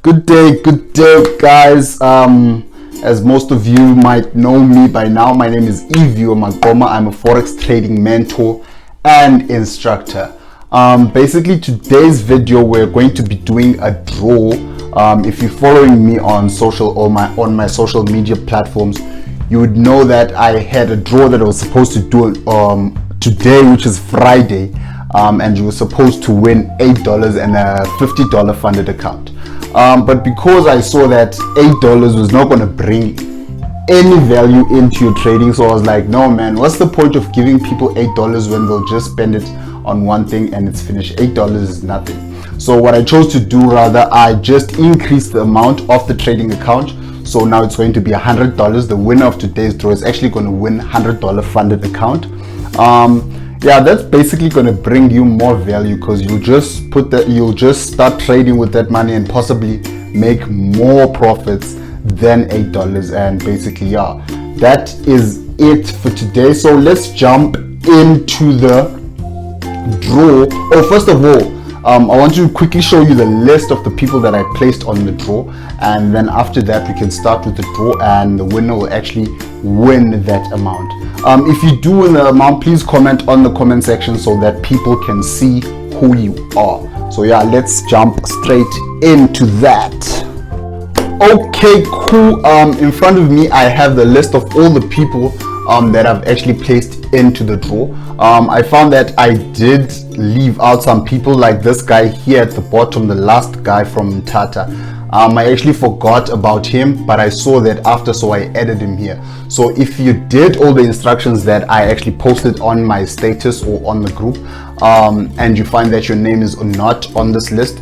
Good day, guys. As most of you might know me by now, my name is Evio Magoma. I'm a Forex trading mentor and instructor. Basically, today's video, we're going to be doing a draw. If you're following me on my social media platforms, you would know that I had a draw that I was supposed to do today, which is Friday, and you were supposed to win $8 and a $50 funded account. But because I saw that $8 was not going to bring any value into your trading, so I was like, no man, what's the point of giving people $8 when they'll just spend it on one thing and it's finished? $8 is nothing. So what I chose to do, rather, I just increased the amount of the trading account. So now it's going to be $100. The winner of today's draw is actually going to win $100 funded account. Yeah, that's basically going to bring you more value, because you'll just start trading with that money and possibly make more profits than $8. And basically, yeah, that is it for today. So let's jump into the draw. Oh, first of all, I want to quickly show you the list of the people that I placed on the draw, and then after that we can start with the draw and the winner will actually win that amount. If you do win the amount, please comment on the comment section so that people can see who you are. So yeah, let's jump straight into that. Okay, cool. In front of me I have the list of all the people that I've actually placed into the draw. I found that I did leave out some people, like this guy here at the bottom, the last guy from Tata. I actually forgot about him, but I saw that after, so I added him here. So if you did all the instructions that I actually posted on my status or on the group, and you find that your name is not on this list,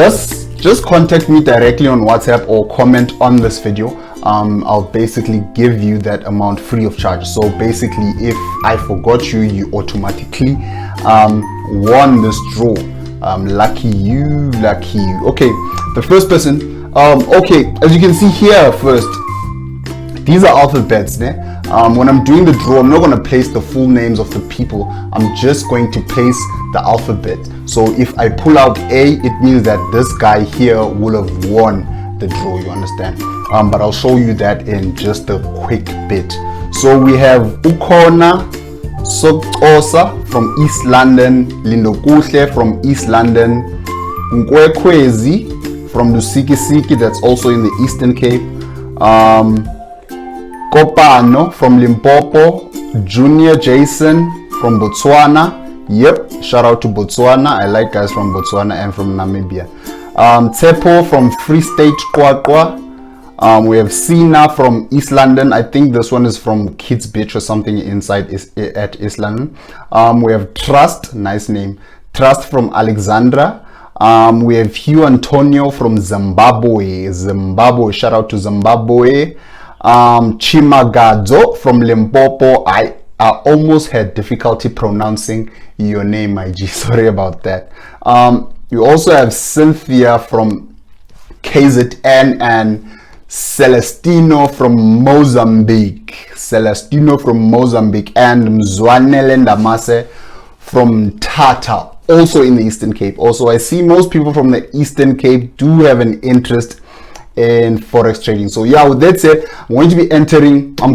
just contact me directly on WhatsApp or comment on this video. I'll basically give you that amount free of charge. So basically, if I forgot you, you automatically won this draw. Lucky you. Okay, the first person, okay, as you can see here, first, these are alphabets. When I'm doing the draw, I'm not going to place the full names of the people. I'm just going to place the alphabet. So if I pull out A, it means that this guy here will have won the draw, you understand? But I'll show you that in just a quick bit. So we have Ukona Sokosa from East London, Lindokuhle from East London, Nkwekwezi from Lusikisiki, that's also in the Eastern Cape, Kopano from Limpopo, Junior Jason from Botswana. Yep, shout out to Botswana. I like guys from Botswana and from Namibia. Tepo from Free State Kwakwa. We have Sina from East London. I think this one is from Kids Beach or something inside at East London. We have Trust, nice name, Trust from Alexandra. We have Hugh Antonio from Zimbabwe. Shout out to Zimbabwe. Chimagadzo from Limpopo. I almost had difficulty pronouncing your name, my G. Sorry about that. You also have Cynthia from KZN and Celestino from Mozambique. And Mzwanele Ndamase from Tata, also in the Eastern Cape. Also, I see most people from the Eastern Cape do have an interest in Forex trading. So yeah, with that said, I'm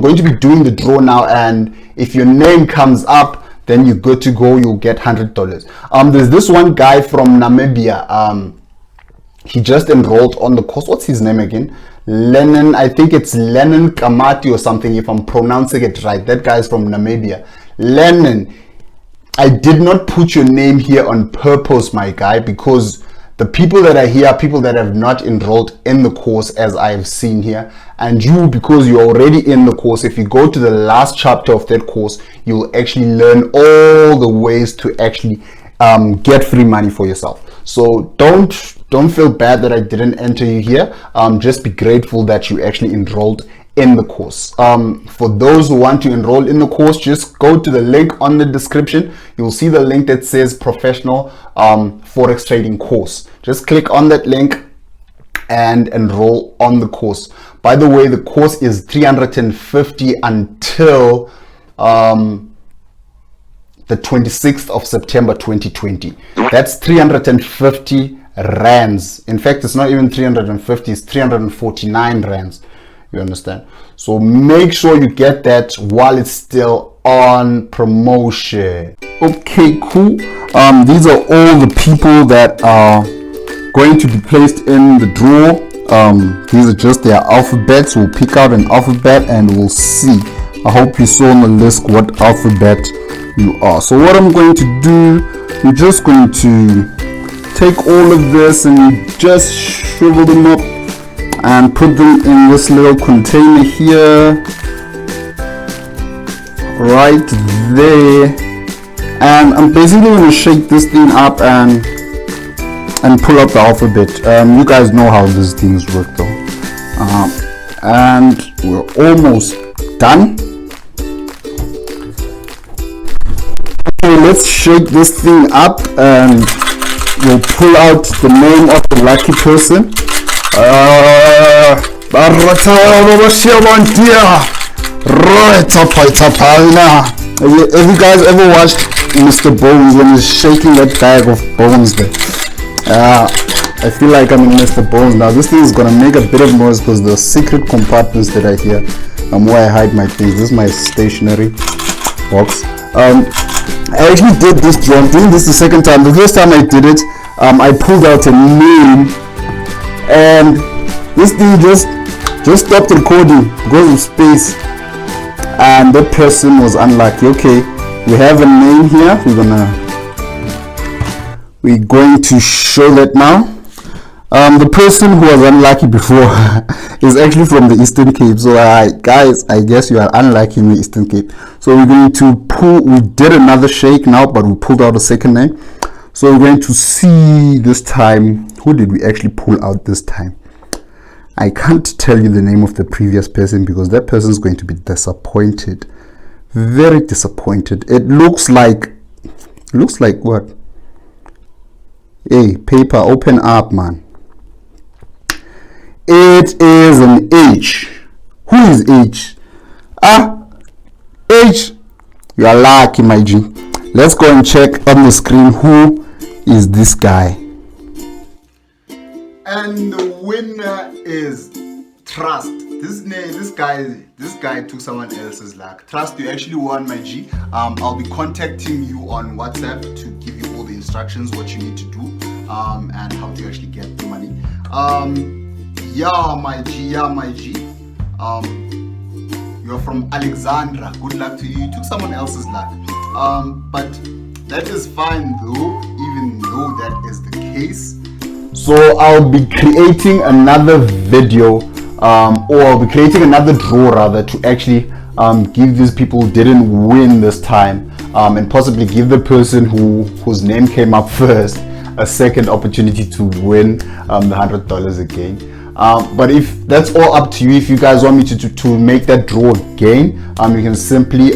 going to be doing the draw now, and if your name comes up, then you're good to go. You'll get $100. There's this one guy from Namibia. He just enrolled on the course. What's his name again? Lennon, I think it's Lennon Kamati or something, if I'm pronouncing it right. That guy is from Namibia. Lennon, I did not put your name here on purpose, my guy, because the people that are here are people that have not enrolled in the course, as I've seen here. And you, because you're already in the course, if you go to the last chapter of that course, you'll actually learn all the ways to actually get free money for yourself. So don't feel bad that I didn't enter you here. Just be grateful that you actually enrolled in the course. For those who want to enroll in the course, just go to the link on the description. You'll see the link that says Professional Forex Trading Course. Just click on that link and enroll on the course. By the way, the course is $350 until the 26th of September 2020. That's $350 rands. In fact, it's not even 350, it's 349 rands. You understand? So make sure you get that while it's still on promotion. Okay, cool. These are all the people that are going to be placed in the draw. These are just their alphabets. We'll pick out an alphabet and we'll see. I hope you saw on the list what alphabet you are. So what I'm going to do, we're just going to take all of this and just shrivel them up and put them in this little container here, right there. And I'm basically going to shake this thing up and pull out the alphabet. You guys know how these things work though. And we're almost done. Okay, let's shake this thing up and we'll pull out the name of the lucky person. Have you guys ever watched Mr. Bones when he's shaking that bag of bones there? I feel like I'm in Mr. Bones now. This thing is gonna make a bit of noise because the secret compartments that I hear where I hide my things. This is my stationery box. I actually did this draw. I'm doing this the second time. The first time I did it, I pulled out a name and this thing just stopped recording because of space, and that person was unlucky. Okay, we have a name here. We're going to show that now. The person who was unlucky before is actually from the Eastern Cape. So guys, I guess you are unlucky in the Eastern Cape. So we're going to pull, we did another shake now, but we pulled out a second name. So we're going to see this time, who did we actually pull out this time? I can't tell you the name of the previous person because that person is going to be disappointed, very disappointed. It looks like what? Hey, paper, open up, man. It is an H. Who is H? H. You are lucky, my G. Let's go and check on the screen who is this guy. And the winner is Trust. This guy took someone else's luck. Trust, you actually won, my G. I'll be contacting you on WhatsApp to give you all the instructions, what you need to do, and how to actually get the money. Yeah, my G. You're from Alexandra. Good luck to you. You took someone else's luck. But that is fine though, even though that is the case. So I'll be creating another video, or I'll be creating another draw rather, to actually give these people who didn't win this time, and possibly give the person whose name came up first a second opportunity to win the $100 again. But if that's all up to you, if you guys want me to make that draw again, you can simply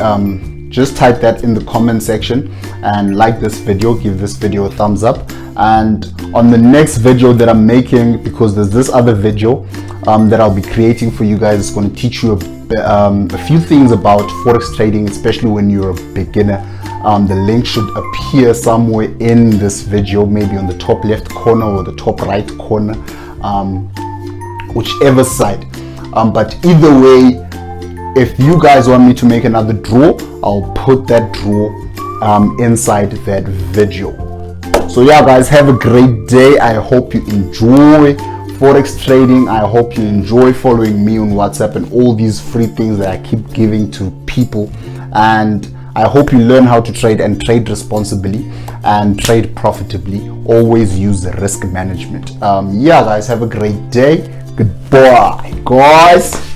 just type that in the comment section and like this video, give this video a thumbs up. And on the next video that I'm making, because there's this other video that I'll be creating for you guys, it's going to teach you a few things about Forex trading, especially when you're a beginner. The link should appear somewhere in this video, maybe on the top left corner or the top right corner, whichever side. But either way, if you guys want me to make another draw, I'll put that draw inside that video. So yeah guys, have a great day. I hope you enjoy Forex trading. I hope you enjoy following me on WhatsApp and all these free things that I keep giving to people. And I hope you learn how to trade and trade responsibly and trade profitably. Always use the risk management. Yeah guys, have a great day. Goodbye guys.